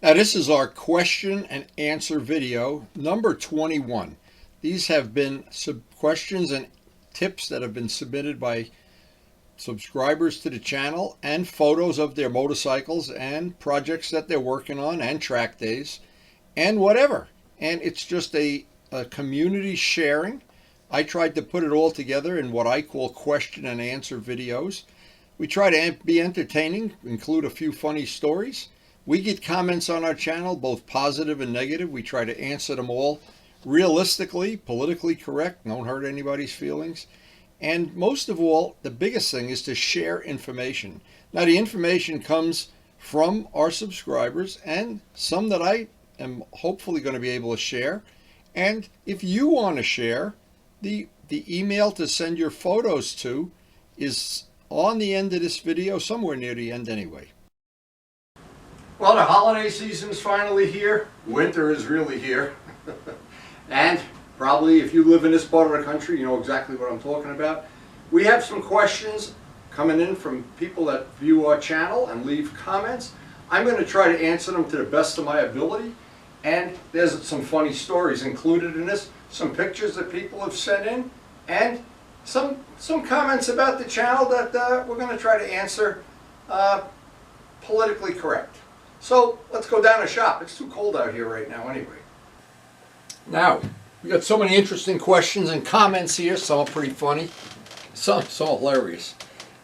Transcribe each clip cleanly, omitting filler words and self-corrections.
Now this is our question and answer video number 21. These have been questions and tips that have been submitted by subscribers to the channel, and photos of their motorcycles and projects that they're working on and track days and whatever. And it's just a community sharing. I tried to put it all together in what I call question and answer videos. We try to be entertaining, include a few funny stories. We get comments on our channel, both positive and negative. We try to answer them all realistically, politically correct, don't hurt anybody's feelings. And most of all, the biggest thing is to share information. Now, the information comes from our subscribers and some that I am hopefully going to be able to share. And if you want to share, the email to send your photos to is on the end of this video, somewhere near the end anyway. Well, the holiday season is finally here. Winter is really here. And probably if you live in this part of the country, you know exactly what I'm talking about. We have some questions coming in from people that view our channel and leave comments. I'm going to try to answer them to the best of my ability. And there's some funny stories included in this, some pictures that people have sent in, and some comments about the channel that we're going to try to answer politically correct. So let's go down and shop. It's too cold out here right now anyway. Now, we got so many interesting questions and comments here. Some are pretty funny, some hilarious,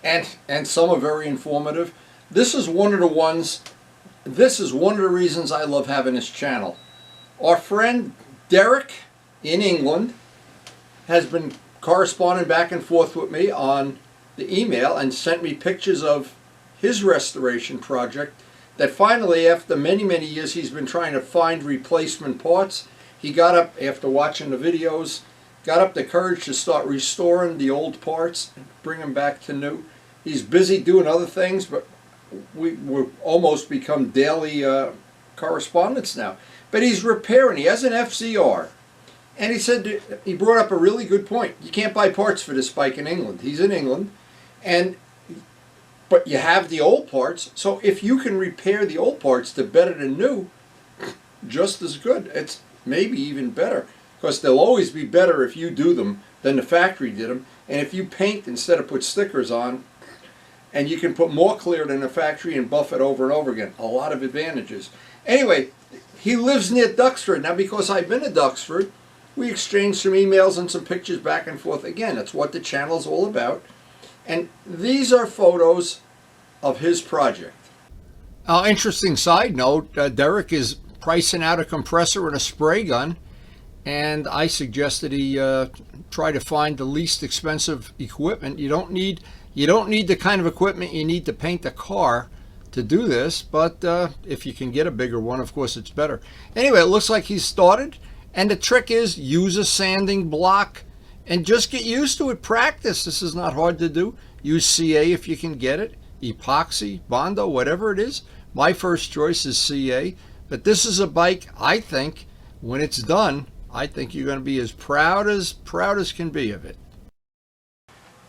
and some are very informative. This is one of the ones. This is one of the reasons I love having this channel. Our friend Derek in England has been corresponding back and forth with me on the email and sent me pictures of his restoration project that finally, after many years, he's been trying to find replacement parts. He got up, after watching the videos, got up the courage to start restoring the old parts and bring them back to new. He's busy doing other things, but we've almost become daily correspondence now. But he's repairing. He has an FZR. And he said, he brought up a really good point. You can't buy parts for this bike in England. He's in England. But you have the old parts. So if you can repair the old parts to better than new, just as good. It's maybe even better, because they'll always be better if you do them than the factory did them. And if you paint instead of put stickers on, and you can put more clear than the factory and buff it over and over again, a lot of advantages. Anyway, he lives near Duxford. Now, because I've been to Duxford, we exchanged some emails and some pictures back and forth. Again, that's what the channel's all about. And these are photos of his project. Interesting side note, Derek is pricing out a compressor and a spray gun, and I suggested he try to find the least expensive equipment. You don't need the kind of equipment you need to paint a car to do this, but if you can get a bigger one, of course it's better. Anyway, it looks like he's started, and the trick is use a sanding block and just get used to it. Practice. This is not hard to do. Use CA if you can get it, epoxy, Bondo, whatever it is. My first choice is CA. But this is a bike, I think, when it's done, I think you're going to be as proud as can be of it.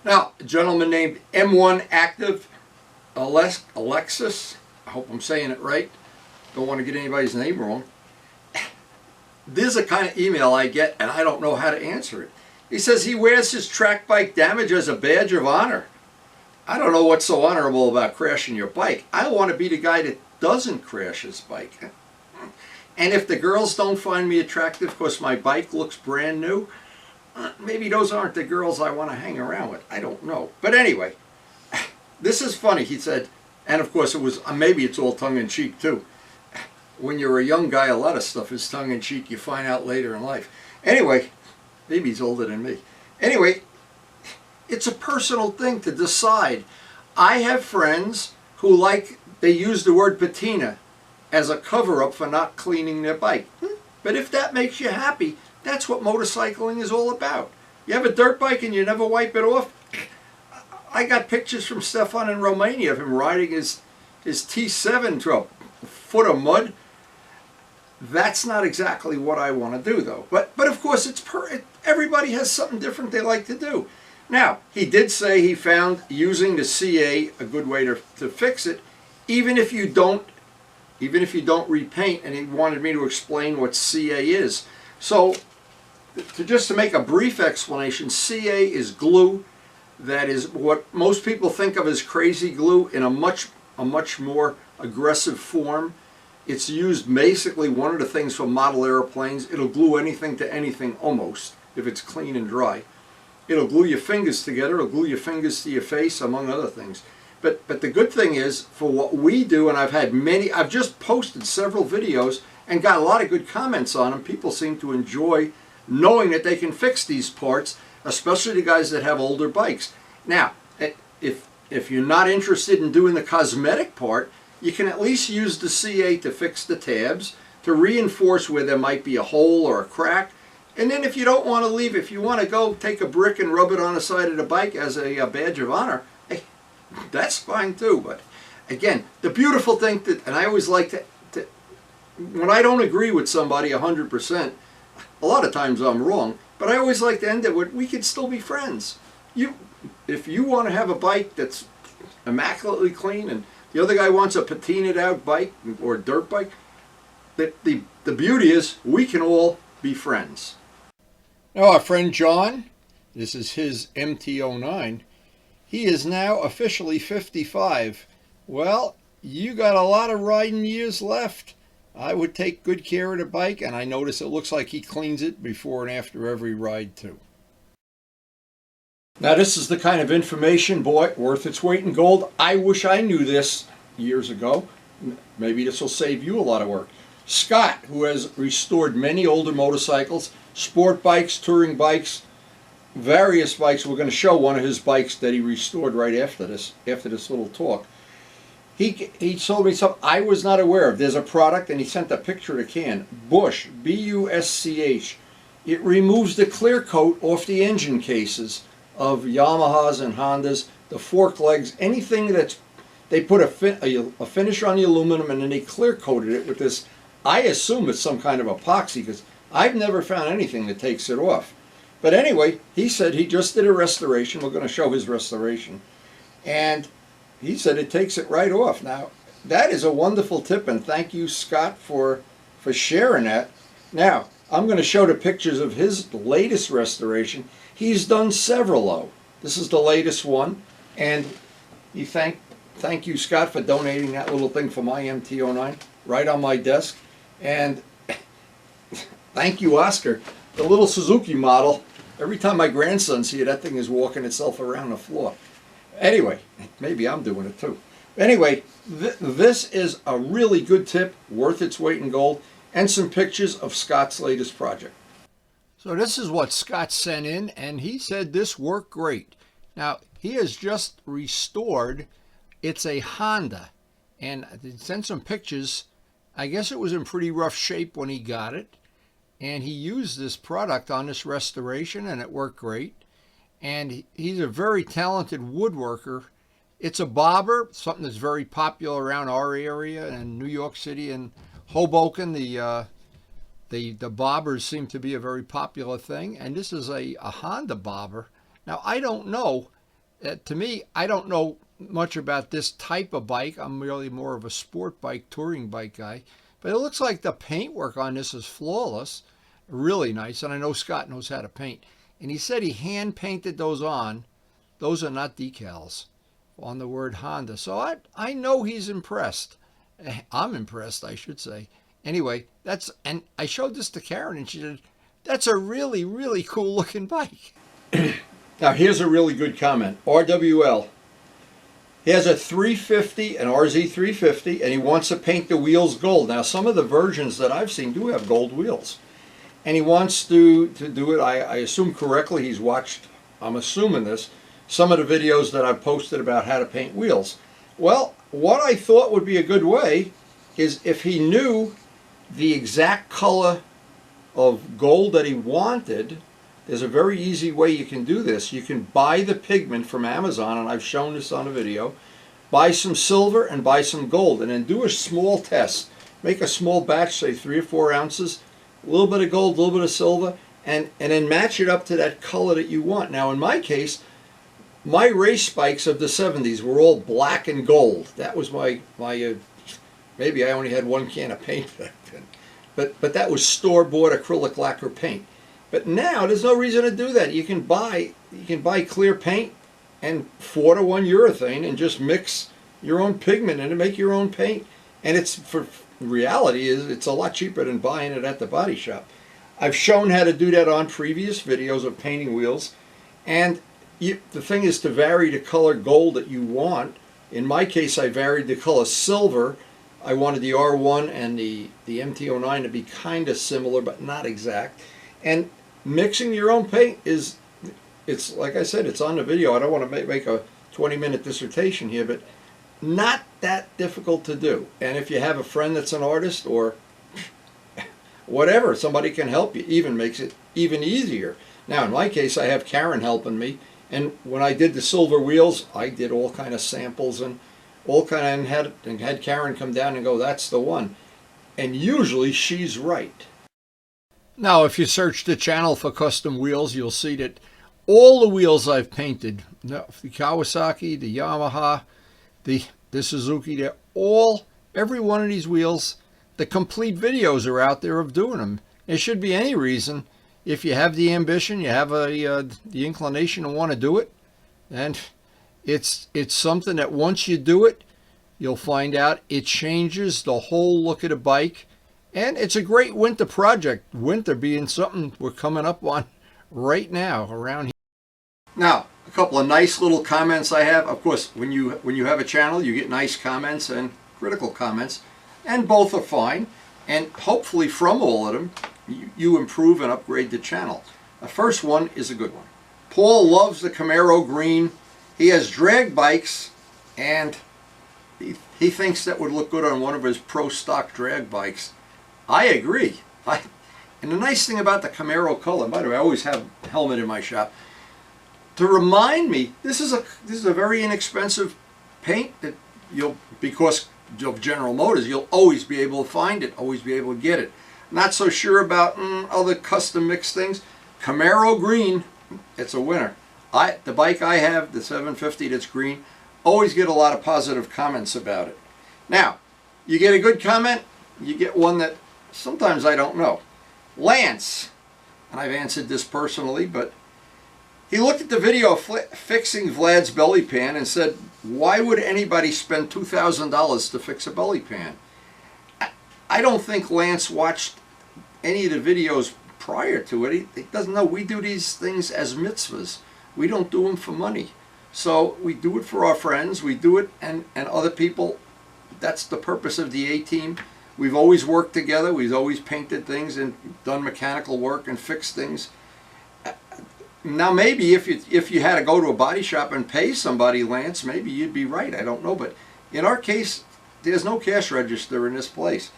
Now, a gentleman named M1 Active Alexis, I hope I'm saying it right, don't want to get anybody's name wrong. This is a kind of email I get, and I don't know how to answer it. He says he wears his track bike damage as a badge of honor. I don't know what's so honorable about crashing your bike. I want to be the guy that doesn't crash his bike. And if the girls don't find me attractive because my bike looks brand new, maybe those aren't the girls I want to hang around with. I don't know. But anyway, this is funny, he said. And of course it was, maybe it's all tongue-in-cheek too. When you're a young guy, a lot of stuff is tongue-in-cheek. You find out later in life. Anyway, maybe he's older than me. Anyway, it's a personal thing to decide. I have friends who they use the word patina as a cover-up for not cleaning their bike. But if that makes you happy, that's what motorcycling is all about. You have a dirt bike and you never wipe it off? I got pictures from Stefan in Romania of him riding his T7 through a foot of mud. That's not exactly what I want to do, though. But of course, everybody has something different they like to do. Now, he did say he found using the CA a good way to fix it, even if you don't even if you don't repaint, and he wanted me to explain what CA is. So to make a brief explanation, CA is glue that is what most people think of as crazy glue in a much more aggressive form. It's used basically, one of the things for model airplanes, it'll glue anything to anything almost, if it's clean and dry. It'll glue your fingers together, it'll glue your fingers to your face, among other things. But the good thing is, for what we do, and I've just posted several videos and got a lot of good comments on them. People seem to enjoy knowing that they can fix these parts, especially the guys that have older bikes. Now, if you're not interested in doing the cosmetic part, you can at least use the CA to fix the tabs, to reinforce where there might be a hole or a crack. And then if you don't want to leave, if you want to go take a brick and rub it on the side of the bike as a badge of honor, hey, that's fine too. But again, the beautiful thing and I always like to when I don't agree with somebody 100%, a lot of times I'm wrong, but I always like to end it with, we could still be friends. If you want to have a bike that's immaculately clean and the other guy wants a patinaed out bike or dirt bike, the beauty is we can all be friends. Now our friend John, this is his MT-09, he is now officially 55. Well, you got a lot of riding years left. I would take good care of the bike, and I notice it looks like he cleans it before and after every ride too. Now this is the kind of information, boy, worth its weight in gold. I wish I knew this years ago. Maybe this will save you a lot of work. Scott, who has restored many older motorcycles, sport bikes, touring bikes, various bikes. We're going to show one of his bikes that he restored right after this little talk. He told me something I was not aware of. There's a product, and he sent a picture of the can. Busch, B-U-S-C-H. It removes the clear coat off the engine cases of Yamahas and Hondas, the fork legs, anything that's, they put a finish on the aluminum and then they clear coated it with this. I assume it's some kind of epoxy because I've never found anything that takes it off. But anyway, he said he just did a restoration. We're going to show his restoration. And he said it takes it right off. Now, that is a wonderful tip, and thank you, Scott, for sharing that. Now, I'm going to show the pictures of his latest restoration. He's done several, though. This is the latest one, and he thank you, Scott, for donating that little thing for my MT-09 right on my desk. And thank you, Oscar. The little Suzuki model, every time my grandson sees it, that thing is walking itself around the floor. Anyway, maybe I'm doing it too. Anyway, this is a really good tip, worth its weight in gold, and some pictures of Scott's latest project. So this is what Scott sent in, and he said this worked great. Now, he has just restored, it's a Honda, and he sent some pictures. I guess it was in pretty rough shape when he got it, and he used this product on this restoration, and it worked great. And he's a very talented woodworker. It's a bobber, something that's very popular around our area and New York City and Hoboken. The bobbers seem to be a very popular thing, and this is a Honda bobber. Now, I don't know, to me, I don't know much about this type of bike. I'm really more of a sport bike, touring bike guy, but it looks like the paintwork on this is flawless, really nice, and I know Scott knows how to paint. And he said he hand painted those on. Those are not decals on the word Honda. So I know he's impressed. I'm impressed, I should say. Anyway, and I showed this to Karen, and she said, that's a really, really cool looking bike. Now here's a really good comment. RWL. He has a 350, an RZ 350, and he wants to paint the wheels gold. Now some of the versions that I've seen do have gold wheels. And he wants to do it, I assume correctly, he's watched, I'm assuming this, some of the videos that I've posted about how to paint wheels. Well, what I thought would be a good way is if he knew the exact color of gold that he wanted, there's a very easy way you can do this. You can buy the pigment from Amazon, and I've shown this on a video, buy some silver and buy some gold, and then do a small test. Make a small batch, say 3 or 4 ounces, a little bit of gold, a little bit of silver, and then match it up to that color that you want. Now in my case, my race bikes of the 70s were all black and gold. That was my maybe I only had one can of paint back then. But that was store-bought acrylic lacquer paint. But now there's no reason to do that. You can buy clear paint and 4-to-1 urethane and just mix your own pigment and make your own paint. And it's, for reality is, it's a lot cheaper than buying it at the body shop. I've shown how to do that on previous videos of painting wheels. And the thing is to vary the color gold that you want. In my case, I varied the color silver. I wanted the R1 and the MT09 to be kind of similar, but not exact. And mixing your own paint is, it's like I said, it's on the video. I don't want to make a 20-minute dissertation here, but not that difficult to do. And if you have a friend that's an artist or whatever, somebody can help you, even makes it even easier. Now, in my case, I have Karen helping me. And when I did the silver wheels, I did all kind of samples and all kind of, and had Karen come down and go, that's the one. And usually she's right. Now, if you search the channel for custom wheels, you'll see that all the wheels I've painted, the Kawasaki, the Yamaha, the Suzuki, they're all, every one of these wheels, the complete videos are out there of doing them. There should be any reason, if you have the ambition, you have the inclination to want to do it, and it's something that once you do it, you'll find out it changes the whole look of the bike. And it's a great winter project, winter being something we're coming up on right now around here. Now, a couple of nice little comments I have. Of course, when you have a channel, you get nice comments and critical comments, and both are fine. And hopefully from all of them, you improve and upgrade the channel. The first one is a good one. Paul loves the Camaro green. He has drag bikes, and he thinks that would look good on one of his pro stock drag bikes. I agree. And the nice thing about the Camaro color, by the way, I always have a helmet in my shop to remind me this is a very inexpensive paint that because of General Motors, you'll always be able to find it, always be able to get it. Not so sure about other custom mixed things. Camaro green, it's a winner. The bike I have, the 750 that's green, always get a lot of positive comments about it. Now, you get a good comment, you get one that sometimes I don't know. Lance, and I've answered this personally, but he looked at the video fixing Vlad's belly pan and said, why would anybody spend $2,000 to fix a belly pan? I don't think Lance watched any of the videos prior to it. He doesn't know we do these things as mitzvahs. We don't do them for money. So we do it for our friends. We do it and other people. That's the purpose of the A-Team. We've always worked together. We've always painted things and done mechanical work and fixed things. Now maybe if you had to go to a body shop and pay somebody, Lance, maybe you'd be right. I don't know. But in our case, there's no cash register in this place.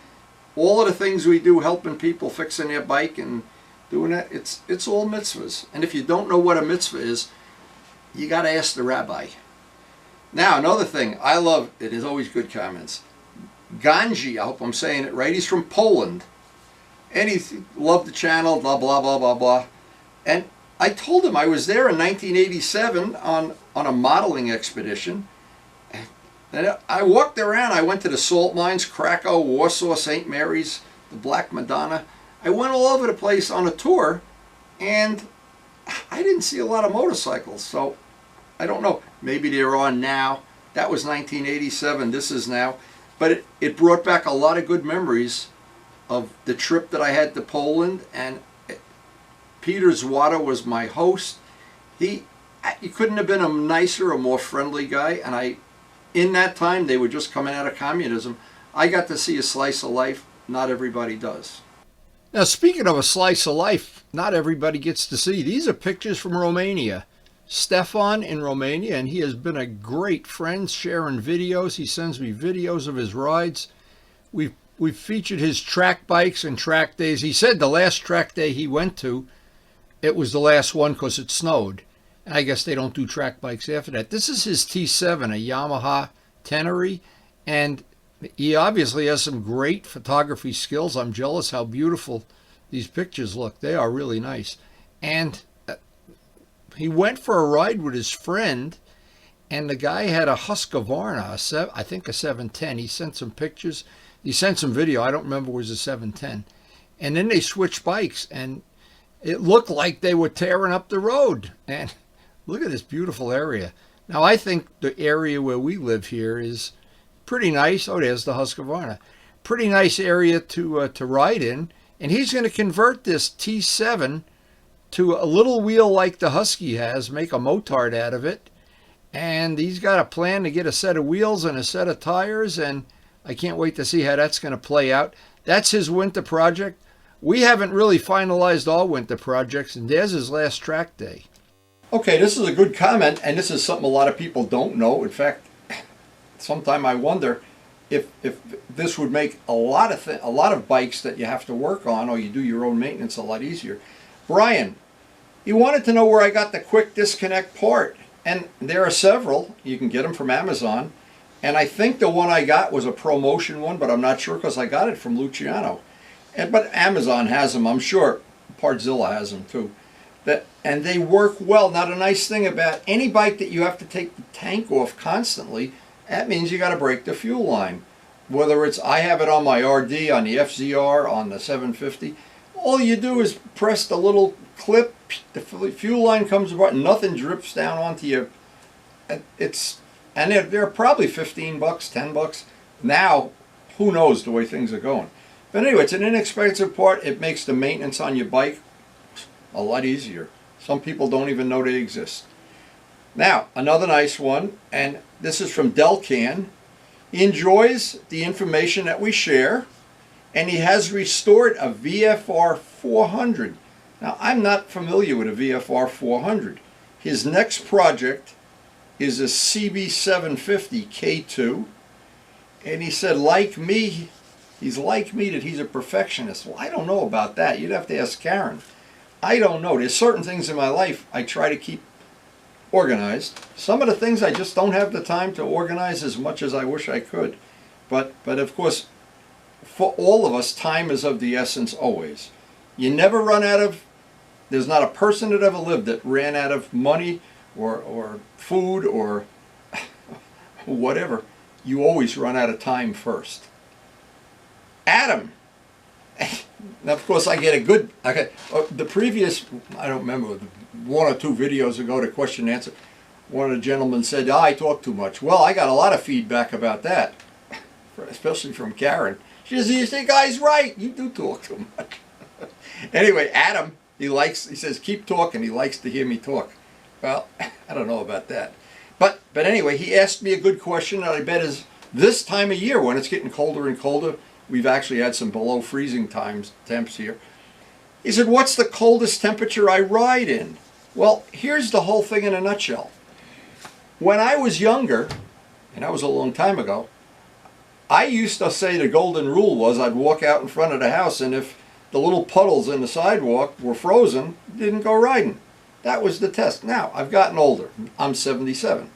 All of the things we do helping people fixing their bike and doing that, it's all mitzvahs. And if you don't know what a mitzvah is, you got to ask the rabbi. Now, another thing I love, it is always good comments. Ganji, I hope I'm saying it right, he's from Poland. And he loved the channel, blah, blah, blah, blah, blah. And I told him I was there in 1987 on a modeling expedition. And I walked around. I went to the salt mines, Krakow, Warsaw, St. Mary's, the Black Madonna. I went all over the place on a tour, and I didn't see a lot of motorcycles. So I don't know. Maybe they're on now. That was 1987. This is now. But it brought back a lot of good memories of the trip that I had to Poland. And Peter Zwada was my host. He couldn't have been a nicer or more friendly guy. And in that time, they were just coming out of communism. I got to see a slice of life not everybody does. Now, speaking of a slice of life not everybody gets to see, these are pictures from Romania. Stefan in Romania, and he has been a great friend, sharing videos. He sends me videos of his rides. We've featured his track bikes and track days. He said the last track day he went to, it was the last one because it snowed. I guess they don't do track bikes after that. This is his T7, a Yamaha Tenere, and he obviously has some great photography skills. I'm jealous how beautiful these pictures look. They are really nice. And he went for a ride with his friend, and the guy had a Husqvarna, I think a 710. He sent some pictures. He sent some video. I don't remember it was a 710. And then they switched bikes, and it looked like they were tearing up the road. And look at this beautiful area. Now, I think the area where we live here is pretty nice. Oh, there's the Husqvarna. Pretty nice area to ride in. And he's going to convert this T7 to a little wheel like the Husky has, make a motard out of it. And he's got a plan to get a set of wheels and a set of tires, and I can't wait to see how that's going to play out. That's his winter project. We haven't really finalized all winter projects, and there's his last track day. Okay, this is a good comment, and this is something a lot of people don't know. In fact, sometime I wonder if this would make a lot of bikes that you have to work on, or you do your own maintenance, a lot easier. Brian, you wanted to know where I got the quick disconnect part, and there are several. You can get them from Amazon, and I think the one I got was a promotion one, but I'm not sure because I got it from Luciano. But Amazon has them, I'm sure. Partzilla has them too. And they work well. Now the nice thing about any bike that you have to take the tank off constantly, that means you got to break the fuel line. Whether it's, I have it on my RD, on the FZR, on the 750, all you do is press the little clip, the fuel line comes apart, nothing drips down onto you. And they're probably $15, $10. Now, who knows the way things are going. But anyway, it's an inexpensive part. It makes the maintenance on your bike a lot easier. Some people don't even know they exist. Now, another nice one, and this is from Delcan. He enjoys the information that we share, and he has restored a VFR 400. Now, I'm not familiar with a VFR 400. His next project is a CB750 K2, and he said, like me, he's like me that he's a perfectionist. Well, I don't know about that. You'd have to ask Karen. I don't know. There's certain things in my life I try to keep organized. Some of the things I just don't have the time to organize as much as I wish I could. But of course, for all of us, time is of the essence always. You never run out of, there's not a person that ever lived that ran out of money or food or whatever. You always run out of time first. Adam. Now, of course, I get a good, the previous, I don't remember, one or two videos ago, the question and answer, one of the gentlemen said, I talk too much. Well, I got a lot of feedback about that, especially from Karen. She says, you think guy's right, you do talk too much. Anyway, Adam, he says, keep talking, he likes to hear me talk. Well, I don't know about that. But anyway, he asked me a good question that I bet is this time of year when it's getting colder and colder. We've actually had some below freezing temps here. He said, what's the coldest temperature I ride in? Well, here's the whole thing in a nutshell. When I was younger, and that was a long time ago, I used to say the golden rule was I'd walk out in front of the house, and if the little puddles in the sidewalk were frozen, didn't go riding. That was the test. Now, I've gotten older. I'm 77.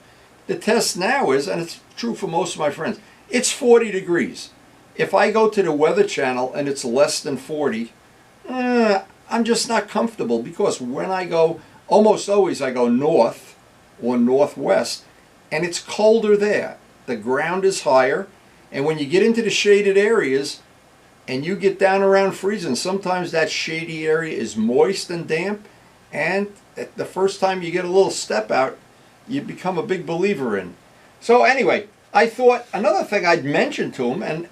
The test now is, and it's true for most of my friends, it's 40 degrees. If I go to the Weather Channel and it's less than 40, I'm just not comfortable, because when I go, almost always I go north or northwest, and it's colder there. The ground is higher, and when you get into the shaded areas and you get down around freezing, sometimes that shady area is moist and damp, and the first time you get a little step out, you become a big believer in. So anyway, I thought another thing I'd mention to him, and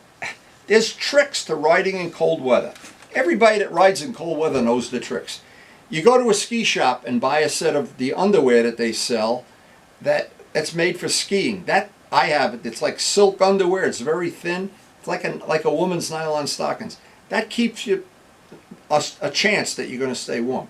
there's tricks to riding in cold weather. Everybody that rides in cold weather knows the tricks. You go to a ski shop and buy a set of the underwear that they sell that's made for skiing. That, I have it. It's like silk underwear. It's very thin. It's like a woman's nylon stockings. That keeps you a chance that you're going to stay warm.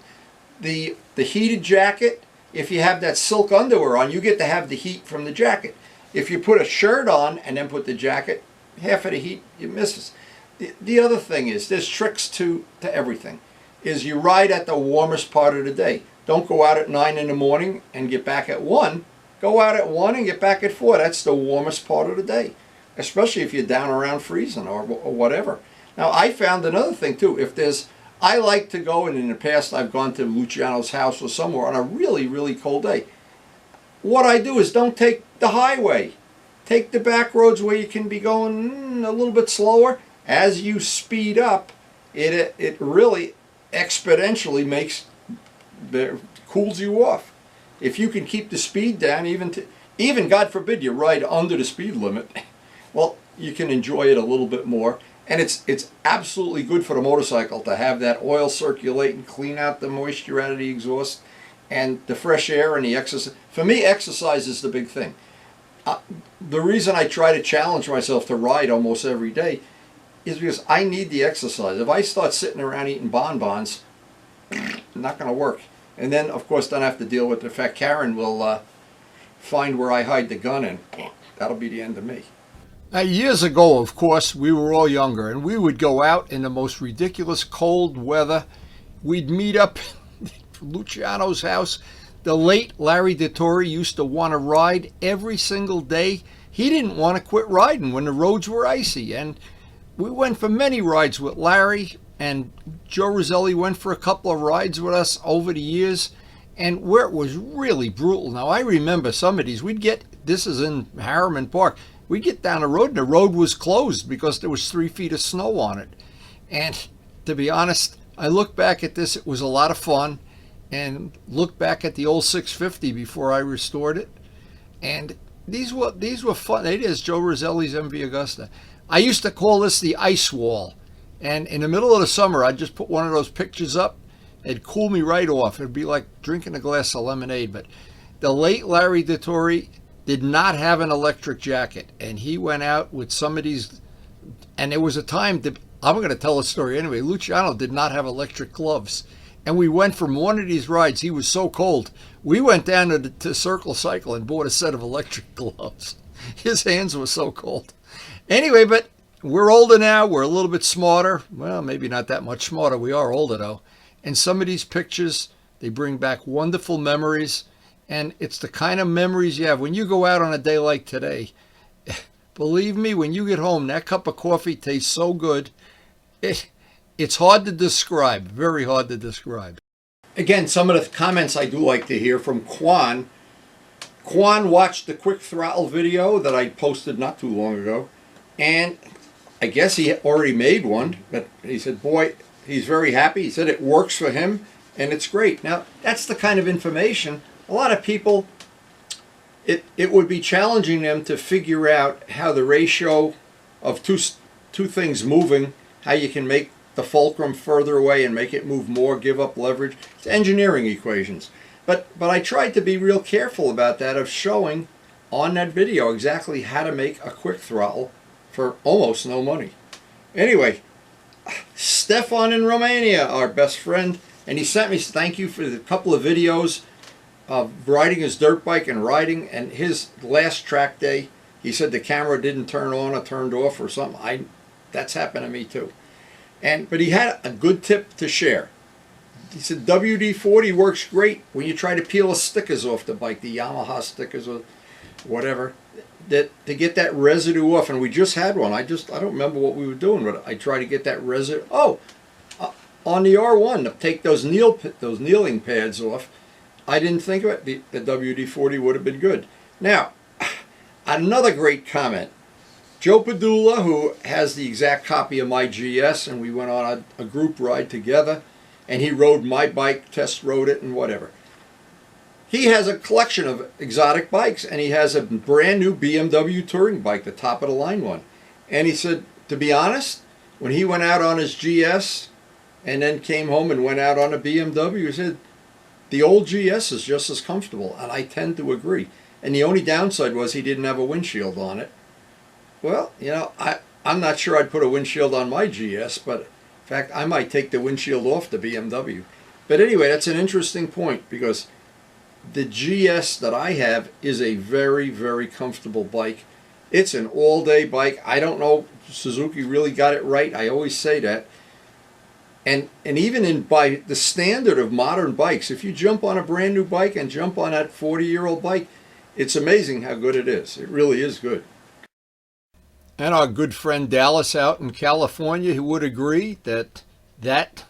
The heated jacket, if you have that silk underwear on, you get to have the heat from the jacket. If you put a shirt on and then put the jacket, half of the heat you misses. The other thing is, there's tricks to everything. Is you ride at the warmest part of the day. Don't go out at 9 in the morning and get back at 1. Go out at 1 and get back at 4. That's the warmest part of the day. Especially if you're down around freezing or whatever. Now, I found another thing too. I like to go, and in the past I've gone to Luciano's house or somewhere on a really, really cold day. What I do is don't take the highway. take the back roads where you can be going a little bit slower. As you speed up, it really exponentially cools you off. If you can keep the speed down, even God forbid you ride under the speed limit, well, you can enjoy it a little bit more. And it's absolutely good for the motorcycle to have that oil circulate and clean out the moisture out of the exhaust and the fresh air and the exercise. For me, exercise is the big thing. The reason I try to challenge myself to ride almost every day is because I need the exercise. If I start sitting around eating bonbons, not going to work. And then, of course, then I have to deal with the fact Karen will find where I hide the gun, and that'll be the end of me. Now, years ago, of course, we were all younger, and we would go out in the most ridiculous cold weather. We'd meet up at Luciano's house. The late Larry DeTore used to want to ride every single day. He didn't want to quit riding when the roads were icy, and we went for many rides with Larry, and Joe Roselli went for a couple of rides with us over the years, and where it was really brutal. Now, I remember some of these. This is in Harriman Park, we'd get down the road and the road was closed because there was 3 feet of snow on it. And to be honest, I look back at this, it was a lot of fun, and look back at the old 650 before I restored it. And these were fun. It is Joe Roselli's MV Augusta. I used to call this the ice wall. And in the middle of the summer, I'd just put one of those pictures up. It'd cool me right off. It'd be like drinking a glass of lemonade. But the late Larry DeTore did not have an electric jacket. And he went out with some of these. And there was a time, I'm going to tell a story anyway. Luciano did not have electric gloves. And we went from one of these rides. He was so cold. We went down to Circle Cycle and bought a set of electric gloves. His hands were so cold. Anyway, but we're older now. We're a little bit smarter. Well, maybe not that much smarter. We are older, though. And some of these pictures, they bring back wonderful memories. And it's the kind of memories you have. When you go out on a day like today, believe me, when you get home, that cup of coffee tastes so good. It's hard to describe. Very hard to describe. Again, some of the comments I do like to hear from Quan. Quan watched the quick throttle video that I posted not too long ago. And I guess he already made one, but he said, boy, he's very happy. He said it works for him, and it's great. Now, that's the kind of information a lot of people, it would be challenging them to figure out how the ratio of two things moving, how you can make the fulcrum further away and make it move more, give up leverage. It's engineering equations. But I tried to be real careful about that, of showing on that video exactly how to make a quick throttle for almost no money. Anyway, Stefan in Romania, our best friend, and he sent me thank you for the couple of videos of riding his dirt bike and riding, and his last track day, he said the camera didn't turn on or turned off or something. That's happened to me too. But he had a good tip to share. He said WD-40 works great when you try to peel the stickers off the bike, the Yamaha stickers or whatever, that to get that residue off. And we just had one. I don't remember what we were doing, but I tried to get that residue. On the R1, to take those kneeling pads off, I didn't think of it. The WD-40 would have been good. Now, another great comment. Joe Padula, who has the exact copy of my GS, and we went on a group ride together, and he rode my bike, test rode it, and whatever. He has a collection of exotic bikes, and he has a brand new BMW touring bike, the top of the line one. And he said, to be honest, when he went out on his GS and then came home and went out on a BMW, he said, the old GS is just as comfortable, and I tend to agree. And the only downside was he didn't have a windshield on it. Well, you know, I'm not sure I'd put a windshield on my GS, but in fact, I might take the windshield off the BMW. But anyway, that's an interesting point, because the GS that I have is a very, very comfortable bike. It's an all-day bike. I don't know, Suzuki really got it right. I always say that. And even by the standard of modern bikes, if you jump on a brand new bike and jump on that 40-year-old bike, it's amazing how good it is. It really is good. And our good friend Dallas out in California, who would agree that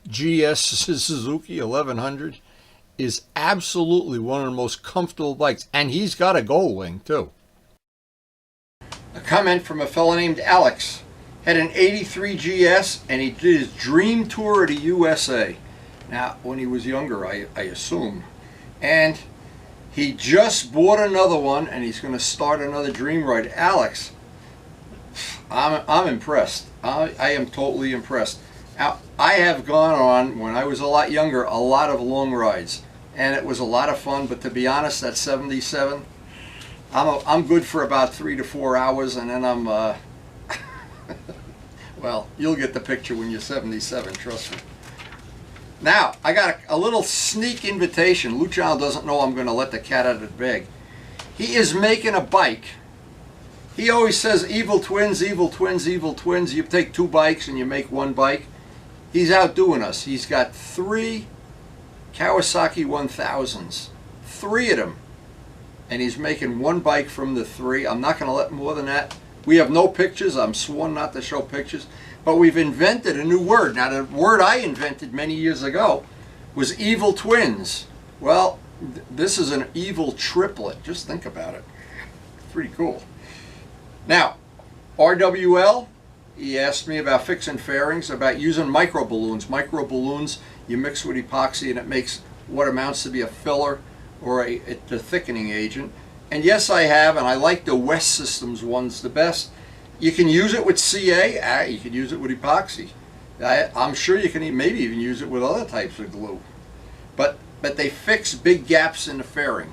GS Suzuki 1100 is absolutely one of the most comfortable bikes. And he's got a Gold Wing, too. comment from a fellow named Alex. Had an 83 GS and he did his dream tour of the USA. Now, when he was younger, I assume. And he just bought another one and he's going to start another dream ride. Alex, I'm impressed. I am totally impressed. Now, I have gone on, when I was a lot younger, a lot of long rides. And it was a lot of fun, but to be honest, that 77, I'm good for about 3 to 4 hours, and then I'm, well, you'll get the picture when you're 77, trust me. Now, I got a little sneak invitation. Luciano doesn't know I'm going to let the cat out of the bag. He is making a bike. He always says evil twins, evil twins, evil twins. You take 2 bikes and you make 1 bike. He's outdoing us. He's got 3 Kawasaki 1000s, 3 of them, and he's making 1 bike from the 3. I'm not going to let more than that. We have no pictures. I'm sworn not to show pictures, but we've invented a new word. Now, the word I invented many years ago was evil twins. Well, this is an evil triplet. Just think about it. Pretty cool. Now, RWL, he asked me about fixing fairings, about using micro balloons. Micro balloons you mix with epoxy and it makes what amounts to be a filler or a thickening agent. And yes, I have, and I like the West Systems ones the best. You can use it with CA, you can use it with epoxy. I'm sure you can maybe even use it with other types of glue. But they fix big gaps in the fairing.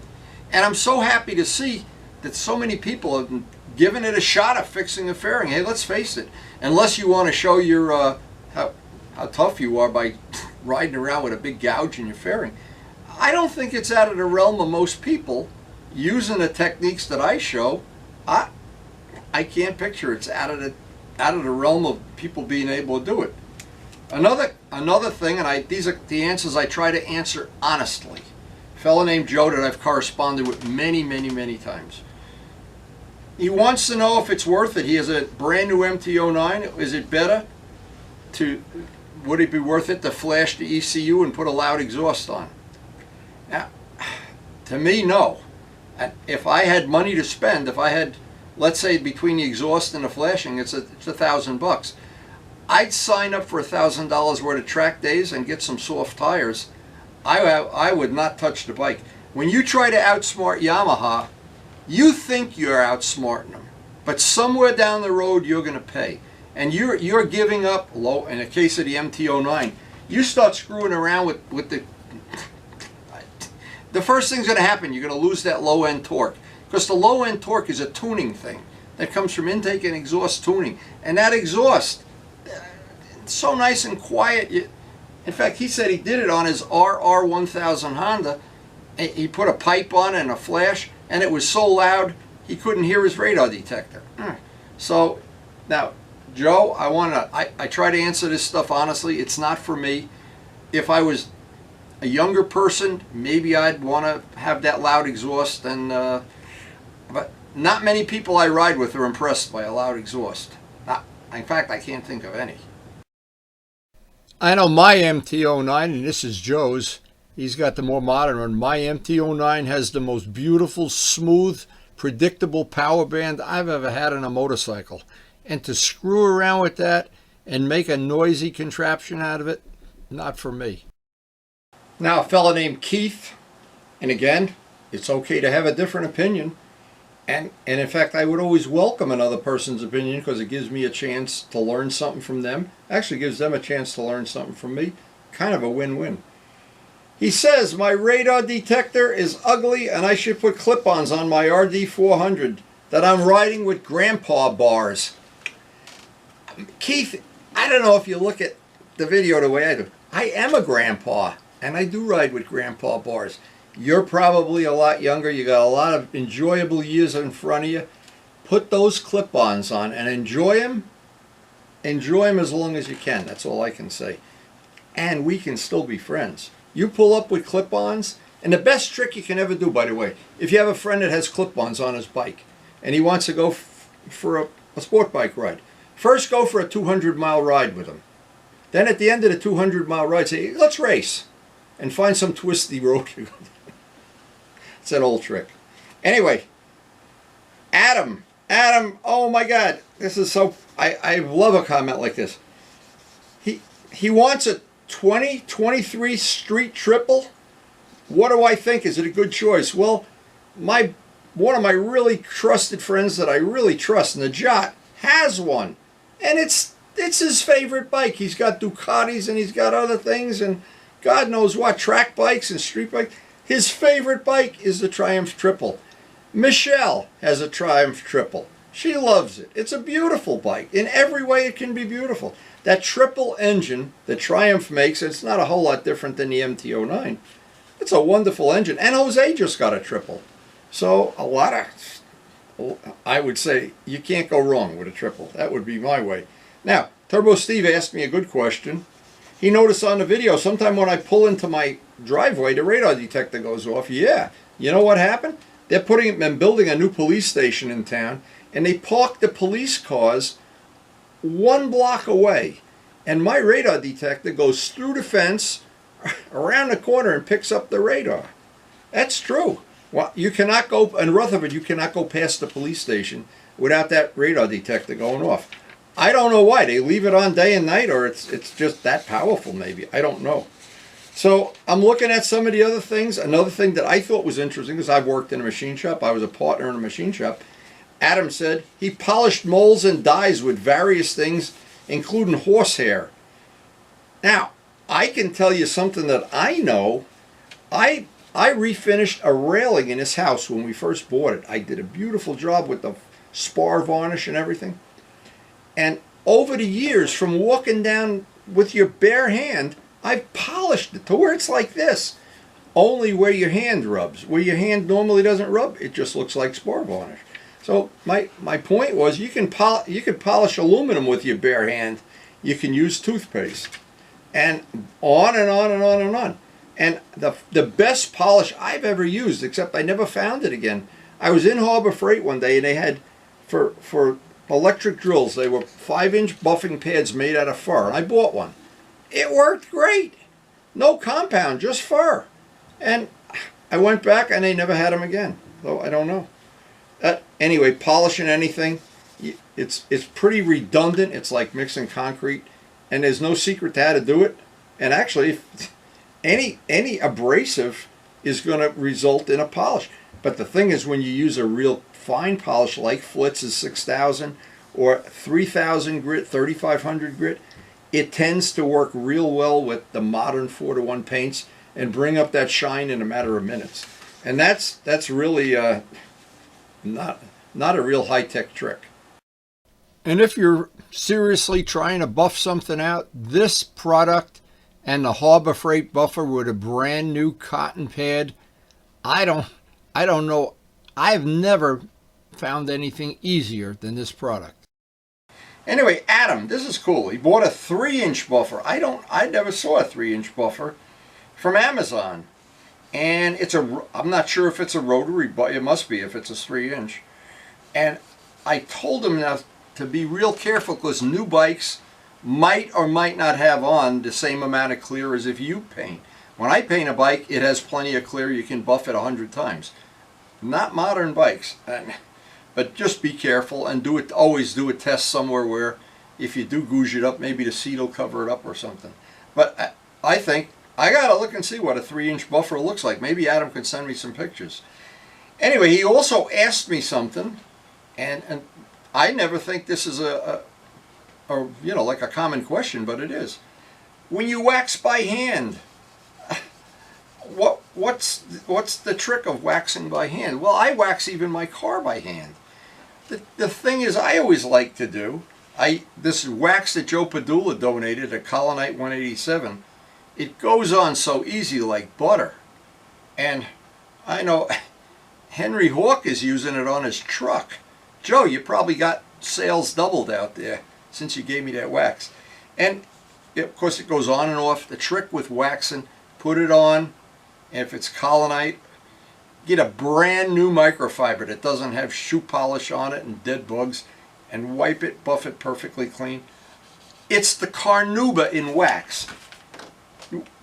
And I'm so happy to see that so many people have given it a shot at fixing a fairing. Hey, let's face it, unless you want to show your how tough you are by riding around with a big gouge in your fairing, I don't think it's out of the realm of most people using the techniques that I show. I can't picture it's out of the realm of people being able to do it. Another thing, and these are the answers I try to answer honestly. A fellow named Joe that I've corresponded with many, many, many times. He wants to know if it's worth it. He has a brand new MT-09. Is it better would it be worth it to flash the ECU and put a loud exhaust on? Now, to me, no. And if I had money to spend, if I had, let's say, between the exhaust and the flashing, it's $1,000. I'd sign up for $1,000 worth of track days and get some soft tires. I would not touch the bike. When you try to outsmart Yamaha, you think you're outsmarting them, but somewhere down the road you're going to pay. And you're giving up low. In the case of the MT-09, you start screwing around with the first thing's going to happen. You're going to lose that low end torque, because the low end torque is a tuning thing that comes from intake and exhaust tuning. And that exhaust, it's so nice and quiet. In fact, he said he did it on his RR1000 Honda. He put a pipe on and a flash, and it was so loud he couldn't hear his radar detector. So now, Joe, I try to answer this stuff honestly. It's not for me. If I was a younger person, maybe I'd want to have that loud exhaust. But not many people I ride with are impressed by a loud exhaust. In fact, I can't think of any. I know my MT-09, and this is Joe's. He's got the more modern one. My MT-09 has the most beautiful, smooth, predictable power band I've ever had on a motorcycle. And to screw around with that and make a noisy contraption out of it, not for me. Now, a fellow named Keith, and again, it's okay to have a different opinion. And in fact, I would always welcome another person's opinion, because it gives me a chance to learn something from them. Actually gives them a chance to learn something from me. Kind of a win-win. He says, my radar detector is ugly and I should put clip-ons on my RD400, that I'm riding with grandpa bars. Keith, I don't know if you look at the video the way I do. I am a grandpa, and I do ride with grandpa bars. You're probably a lot younger. You got a lot of enjoyable years in front of you. Put those clip-ons on and enjoy them. Enjoy them as long as you can. That's all I can say. And we can still be friends. You pull up with clip-ons, and the best trick you can ever do, by the way, if you have a friend that has clip-ons on his bike, and he wants to go for a sport bike ride, first go for a 200-mile ride with him. Then at the end of the 200-mile ride, say, let's race, and find some twisty road. It's an old trick. Anyway, Adam Adam, oh my God, this is so, I love a comment like this. He wants a 2023 Street Triple. What do I think? Is it a good choice? Well, one of my really trusted friends that I really trust, Najat, has one. And it's his favorite bike. He's got Ducatis and he's got other things and God knows what, track bikes and street bikes. His favorite bike is the Triumph Triple. Michelle has a Triumph Triple. She loves it. It's a beautiful bike. In every way it can be beautiful. That triple engine that Triumph makes, it's not a whole lot different than the MT-09. It's a wonderful engine. And Jose just got a triple. So I would say you can't go wrong with a triple. That would be my way. Now, Turbo Steve asked me a good question. He noticed on the video, sometime when I pull into my driveway, the radar detector goes off. Yeah. You know what happened? They're building a new police station in town, and they parked the police cars 1 block away. And my radar detector goes through the fence, around the corner, and picks up the radar. That's true. Well, you cannot go, in Rutherford, you cannot go past the police station without that radar detector going off. I don't know why. They leave it on day and night, or it's just that powerful maybe. I don't know. So I'm looking at some of the other things. Another thing that I thought was interesting, because I've worked in a machine shop. I was a partner in a machine shop. Adam said he polished molds and dies with various things, including horsehair. Now, I can tell you something that I know. I refinished a railing in his house when we first bought it. I did a beautiful job with the spar varnish and everything. And over the years, from walking down with your bare hand, I've polished it to where it's like this. Only where your hand rubs. Where your hand normally doesn't rub, it just looks like spar varnish. So my point was, you can polish aluminum with your bare hand. You can use toothpaste. And on and on and on and on. And the best polish I've ever used, except I never found it again. I was in Harbor Freight one day, and they had, for electric drills, they were 5-inch buffing pads made out of fur. And I bought one. It worked great. No compound, just fur. And I went back, and they never had them again. So I don't know. Anyway, polishing anything, it's pretty redundant. It's like mixing concrete. And there's no secret to how to do it. And actually, any abrasive is going to result in a polish. But the thing is, when you use a real fine polish like Flitz's 6000 or 3000 grit, 3500 grit, it tends to work real well with the modern 4-to-1 paints and bring up that shine in a matter of minutes. And that's really not a real high-tech trick. And if you're seriously trying to buff something out, this product and the Harbor Freight buffer with a brand new cotton pad, I don't know. I've never found anything easier than this product. Anyway, Adam, this is cool. He bought a 3-inch buffer. I never saw a 3-inch buffer from Amazon. And I'm not sure if it's a rotary, but it must be if it's a 3-inch. And I told him now to be real careful, because new bikes might or might not have on the same amount of clear as if you paint. When I paint a bike, it has plenty of clear. You can buff it 100 times. Not modern bikes. But just be careful and always do a test somewhere where if you do googe it up, maybe the seat will cover it up or something. But I think I got to look and see what a 3-inch buffer looks like. Maybe Adam could send me some pictures. Anyway, he also asked me something, and I never think this is like a common question, but it is. When you wax by hand, what's the trick of waxing by hand? Well, I wax even my car by hand. The thing is, I always like to do, this wax that Joe Padula donated, a Colonite 187, it goes on so easy like butter. And I know Henry Hawk is using it on his truck. Joe, you probably got sales doubled out there since you gave me that wax. And of course it goes on and off. The trick with waxing, put it on, and if it's Colonite, get a brand new microfiber that doesn't have shoe polish on it and dead bugs, and wipe it, buff it perfectly clean. It's the carnauba in wax.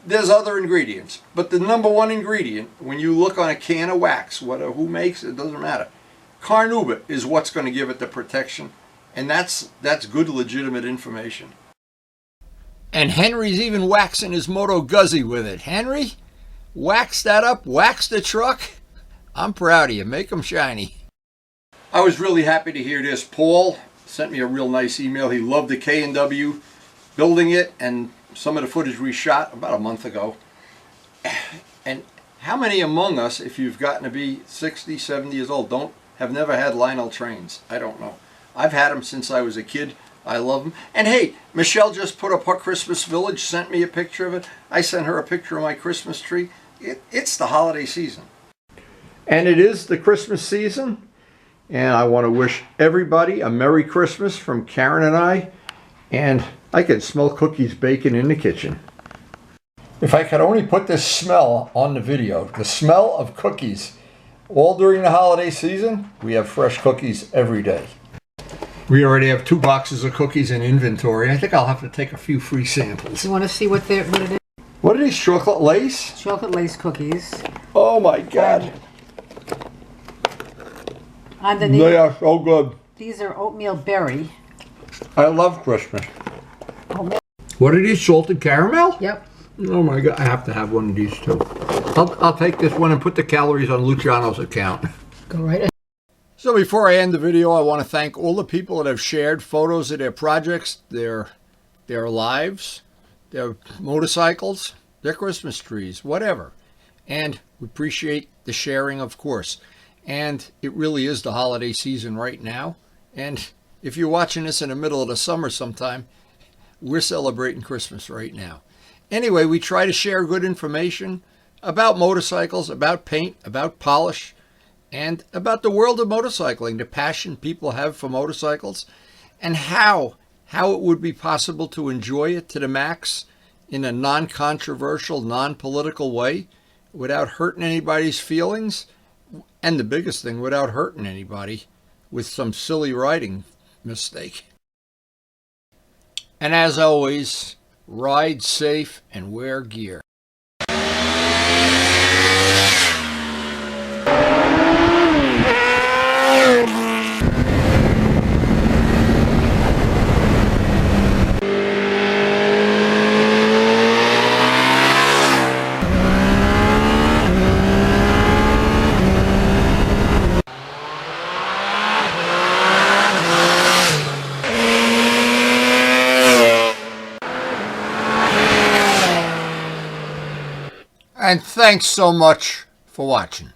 There's other ingredients, but the number one ingredient, when you look on a can of wax, who makes it, doesn't matter. carnauba is what's going to give it the protection, and that's good, legitimate information. And Henry's even waxing his Moto Guzzi with it. Henry, wax that up, wax the truck. I'm proud of you. Make them shiny. I was really happy to hear this. Paul sent me a real nice email. He loved the K&W building it and some of the footage we shot about a month ago. And how many among us, if you've gotten to be 60, 70 years old, have never had Lionel trains? I don't know. I've had them since I was a kid. I love them. And hey, Michelle just put up her Christmas village, sent me a picture of it. I sent her a picture of my Christmas tree. It's the holiday season. And it is the Christmas season. And I want to wish everybody a Merry Christmas from Karen and I. And I can smell cookies baking in the kitchen. If I could only put this smell on the video, the smell of cookies, all during the holiday season. We have fresh cookies every day. We already have 2 boxes of cookies in inventory. I think I'll have to take a few free samples. You want to see what it is? What are these, chocolate lace? Chocolate lace cookies. Oh my God. Underneath, they are so good. these are oatmeal berry. I love Christmas. Oh, what are these, salted caramel? yep. Oh my God, I have to have one of these too. I'll take this one and put the calories on Luciano's account. Go right ahead. So before I end the video, I want to thank all the people that have shared photos of their projects, their lives, their motorcycles, their Christmas trees, whatever. And we appreciate the sharing, of course. And it really is the holiday season right now. And if you're watching this in the middle of the summer sometime, we're celebrating Christmas right now. Anyway, we try to share good information about motorcycles, about paint, about polish, and about the world of motorcycling, the passion people have for motorcycles, and how it would be possible to enjoy it to the max in a non-controversial, non-political way without hurting anybody's feelings, and the biggest thing, without hurting anybody with some silly riding mistake. And as always, ride safe and wear gear. And thanks so much for watching.